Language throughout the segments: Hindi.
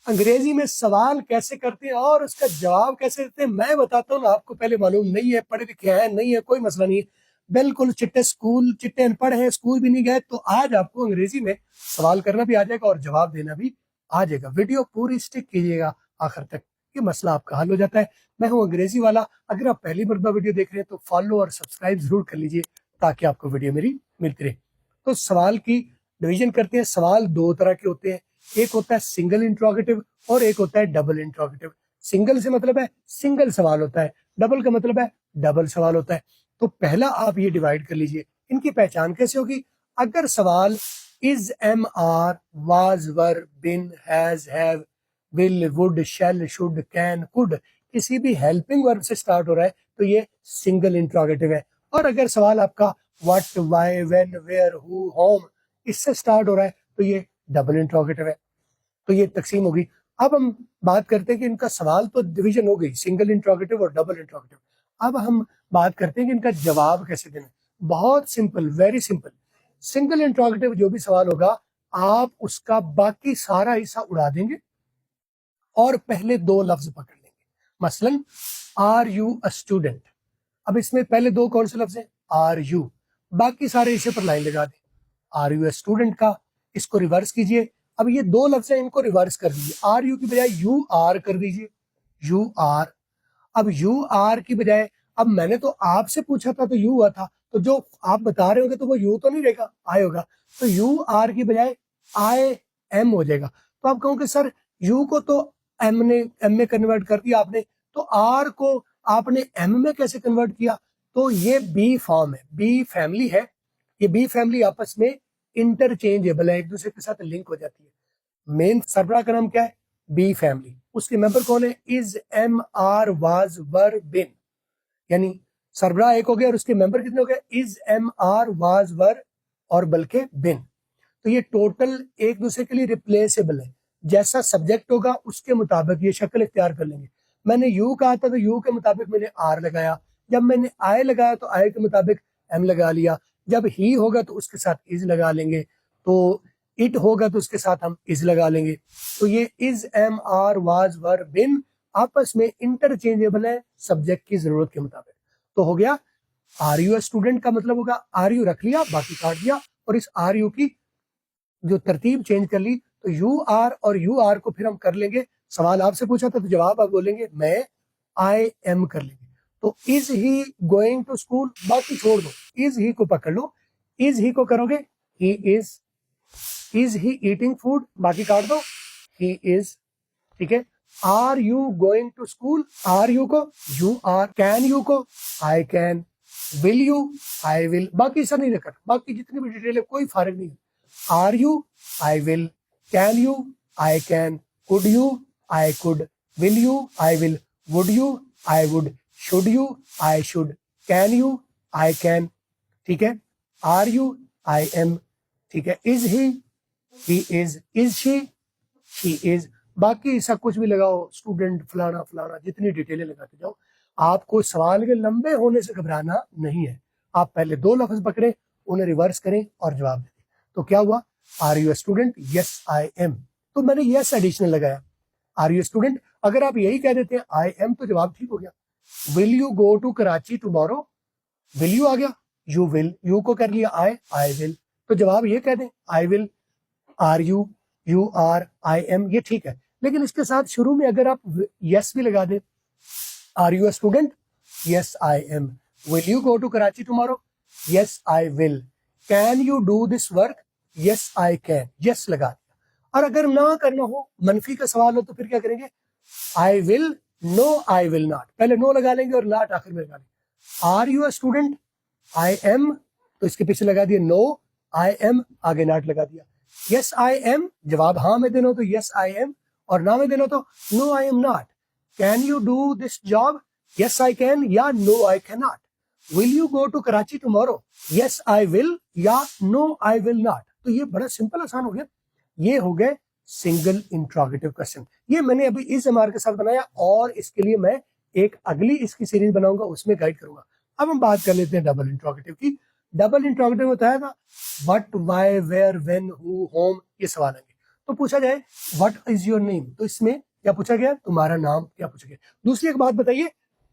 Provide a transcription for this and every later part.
अंग्रेजी में सवाल कैसे करते हैं और उसका जवाब कैसे देते हैं मैं बताता हूँ ना। आपको पहले मालूम नहीं है, पढ़े लिखे हैं नहीं है, कोई मसला नहीं है, बिल्कुल चिट्टे अनपढ़ हैं, स्कूल भी नहीं गए, तो आज आपको अंग्रेजी में सवाल करना भी आ जाएगा और जवाब देना भी आ जाएगा। वीडियो पूरी स्टिक कीजिएगा आखिर तक, ये मसला आपका हल हो जाता है। मैं हूँ अंग्रेजी वाला। अगर आप पहली मरतबा वीडियो देख रहे हैं तो फॉलो और सब्सक्राइब जरूर कर लीजिए ताकि आपको वीडियो मेरी मिलती रहे। तो सवाल की डिवीजन करते हैं। सवाल दो तरह के होते हैं, एक होता है सिंगल इंट्रोगेटिव और एक होता है डबल इंट्रोगेटिव। सिंगल से मतलब है सिंगल सवाल होता है, डबल का मतलब है डबल सवाल होता है। तो पहला आप ये डिवाइड कर लीजिए। इनकी पहचान कैसे होगी? अगर सवाल is, am, are, was, were, been, has, have, will, would, shall, should, can, could किसी भी हेल्पिंग वर्ब से स्टार्ट हो रहा है तो ये सिंगल इंट्रोगेटिव है। और अगर सवाल आपका what, why, when, where, who, whom इससे स्टार्ट हो रहा है तो ये डबल इंट्रोगेटिव है। तो ये तकसीम होगी। अब हम बात करते हैं कि इनका सवाल तो डिवीजन हो गई, सिंगल इंट्रोगेटिव और डबल इंट्रोगेटिव। अब हम बात करते हैं कि इनका जवाब कैसे देना है। बहुत simple, very simple. Single interrogative जो भी सवाल होगा आप उसका बाकी सारा हिस्सा उड़ा देंगे और पहले दो लफ्ज पकड़ लेंगे। मसलन आर यू अ स्टूडेंट, अब इसमें पहले दो कौन से लफ्ज हैं? आर यू, बाकी सारे हिस्से पर लाइन लगा दें। आर यू अ स्टूडेंट का इसको रिवर्स कीजिए। अब ये दो लफ्ज हैं, इनको रिवर्स कर दीजिए। आर यू की बजाय यू आर कर दीजिए, यू आर। अब यू आर की बजाय, अब मैंने तो आपसे पूछा था तो यू हुआ था, तो जो आप बता रहे होंगे तो वो यू तो नहीं रहेगा, आई होगा। तो यू आर की बजाय आई एम हो जाएगा। तो आप कहोगे सर यू को तो एम में कन्वर्ट कर दिया आपने, तो आर को आपने एम में कैसे कन्वर्ट किया? तो ये बी फॉर्म है, बी फैमिली है। ये बी फैमिली आपस में इंटरचेंजेबल है, एक दूसरे के साथ लिंक हो जाती है। मेन सरबराह का नाम क्या है? B family. उसके मेंबर कौन है? Is, am, are, was, were, बिन। यानी सरबराह एक हो गया और उसके मेंबर कितने हो गए? इज, एम, आर, वाज, वर और बल्कि बिन। तो ये टोटल एक दूसरे के लिए रिप्लेसेबल है। जैसा सब्जेक्ट होगा उसके मुताबिक ये शक्ल इख्तियार कर लेंगे। मैंने यू कहा था तो यू के मुताबिक मैंने आर लगाया, जब मैंने आई लगाया तो आई के मुताबिक एम लगा लिया, जब ही होगा तो उसके साथ इज लगा लेंगे, तो इट होगा तो उसके साथ हम इज लगा लेंगे। तो ये is, am, are, was, were, बिन आपस में इंटरचेंजेबल है सब्जेक्ट की जरूरत के मुताबिक। तो हो गया आर यू स्टूडेंट का मतलब होगा आर यू रख लिया, बाकी काट दिया, और इस आर यू की जो तरतीब चेंज कर ली। तो यू आर और यू आर को फिर हम कर लेंगे। सवाल आपसे पूछा था तो जवाब आप बोलेंगे मैं आई एम कर लेंगे। तो is he going to school, बाकी छोड़ दो, इज ही को पकड़ लो। इज ही को करोगे he is he eating food, बाकी काट दो, ही इज। ठीक है। Are you going to school, are you को यू आर, कैन यू को I can, will you I will, बाकी सब नहीं रखा, बाकी जितनी भी डिटेल है कोई फर्क नहीं है। Are you I will, can you I can, could you I could, will you I will, would you I would, should you I should, can you I can. ठीक है। Are you I am. ठीक है। Is he is she is, बाकी सब कुछ भी लगाओ, स्टूडेंट फलाना फलाना, जितनी डिटेलें लगाते जाओ। आपको सवाल के लंबे होने से घबराना नहीं है। आप पहले दो लफ्ज पकड़े, उन्हें रिवर्स करें और जवाब दें। तो क्या हुआ? Are you student? Yes I am. तो मैंने यस एडिशनल लगाया। आर यू स्टूडेंट, अगर आप यही कह देते हैं आई एम तो जवाब ठीक हो गया। Will you go to Karachi tomorrow, will you आ गया, यू विल, यू को कर लिया आई विल, तो जवाब ये कह दें I will. Are you are, I am, ये ठीक है। लेकिन इसके साथ शुरू में अगर आप यस भी लगा दें, are you student? Yes I am. Will you go to Karachi tomorrow? Yes I will. Can you do this work? Yes I can, yes लगा दिया। और अगर ना करना हो, मनफी का सवाल हो, तो फिर क्या करेंगे? I will, no I will not, पहले नो लगा लेंगे और नॉट आखिर में लगा लेंगे। Are you student? I am, तो इसके पीछे लगा दिया नो, आई एम आगे नॉट लगा दिया। यस आई एम, जवाब हाँ में देना हो तो यस आई एम, और ना में देना हो तो no I am not. Can you do this job? Yes I can या no I can not. Will you go to Karachi tomorrow? Yes I will या नो आई विल नॉट। तो ये बड़ा सिंपल आसान हो गया। ये हो गए सिंगल इंट्रोगेटिव क्वेश्चन। ये मैंने अभी इस एमआर के साथ बनाया और इसके लिए मैं एक अगली इसकी सीरीज बनाऊंगा, उसमें गाइड करूंगा। अब हम बात कर लेते हैं डबल इंट्रोगेटिव की। डबल इंट्रोगेटिव होता है ना, what, why, where, when, who, whom, ये सवाल आएंगे। तो पूछा जाए व्हाट इज योर नेम, तो इसमें क्या पूछा गया, तुम्हारा नाम क्या पूछा गया। दूसरी एक बात बताइए,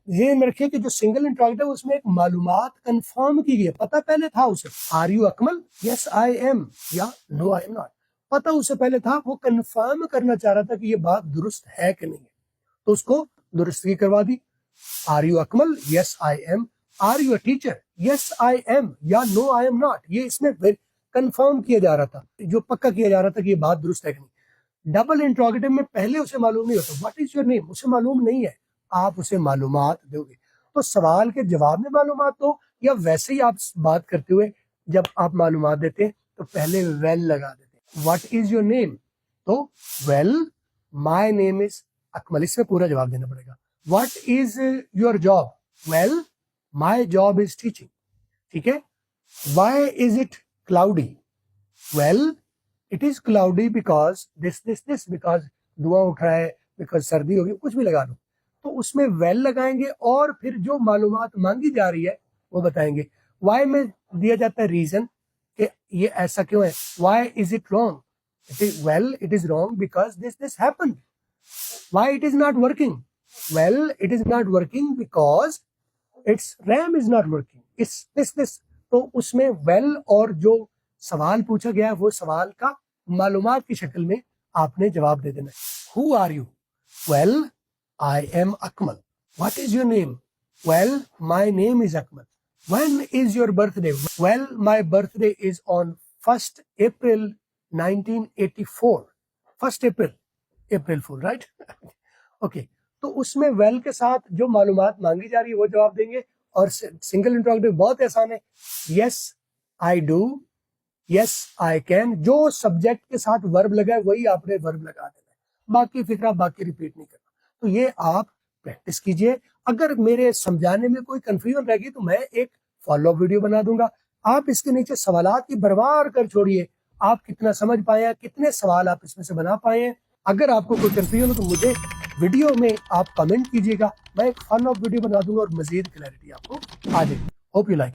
ये में रखिए कि जो सिंगल इंट्रोगेटिव उसमें एक मालूमात कंफर्म की गई है, पता पहले था उसे, are you Akmal, yes I am, या नो आई एम नॉट, पता उससे पहले था, वो कंफर्म करना चाह रहा था कि ये बात दुरुस्त है कि नहीं है, तो उसको दुरुस्तगी करवा दी। Are you Akmal, yes I am, are you a teacher, yes I am, या नो आई एम नॉट, ये इसमें कंफर्म किया जा रहा था, जो पक्का किया जा रहा था कि ये बात दुरुस्त है कि नहीं। डबल इंट्रोगेटिव में पहले उसे मालूम नहीं होता, व्हाट इज योर नेम, उसे मालूम नहीं है, आप उसे मालूमात दोगे। तो सवाल के जवाब में मालूमात दो, या वैसे ही आप बात करते हुए जब आप मालूमात देते हैं तो पहले वेल लगा देते हैं। व्हाट इज योर नेम, तो well my name is Akmal, इसमें पूरा जवाब देना पड़ेगा। What is your job, well my job is teaching, ठीक है। Why is it cloudy, well it is cloudy because this, because धुआं उठ रहा है, बिकॉज सर्दी होगी, कुछ भी लगा दो, तो उसमें वेल लगाएंगे और फिर जो मालूमात मांगी जा रही है वो बताएंगे। वाई में दिया जाता है रीजन कि ये ऐसा क्यों है, why is it wrong, it is well it is wrong because this happened. Why it is not working, well it is not working because it's RAM is not working, it's this. तो उसमें वेल और जो सवाल पूछा गया है वो सवाल का मालूमात की शक्ल में आपने जवाब दे देना है। Who are you, well I am Akmal. What is your name? Well, my name is Akmal. When is your birthday? Well, my birthday is on 1st April 1984. 1st April. April Fool, right? Okay. तो उसमें well के साथ जो मालूमात मांगी जा रही है वो जवाब देंगे, और सिंगल इंट्रोगेटिव बहुत आसान है, yes I do, yes I can, जो सब्जेक्ट के साथ वर्ब लगा है वही आपने वर्ब लगा देना है, बाकी फिक्रा बाकी रिपीट नहीं करना। तो ये आप प्रैक्टिस कीजिए। अगर मेरे समझाने में कोई कंफ्यूजन रहेगी तो मैं एक फॉलो वीडियो बना दूंगा, आप इसके नीचे सवालात की भरमार कर छोड़िए, आप कितना समझ पाए हैं, कितने सवाल आप इसमें से बना पाए हैं। अगर आपको कोई कंफ्यूजन हो तो मुझे वीडियो में आप कमेंट कीजिएगा, मैं एक फॉलो वीडियो बना दूंगा और मजीद क्लैरिटी आपको आ जाएगी। Hope you like.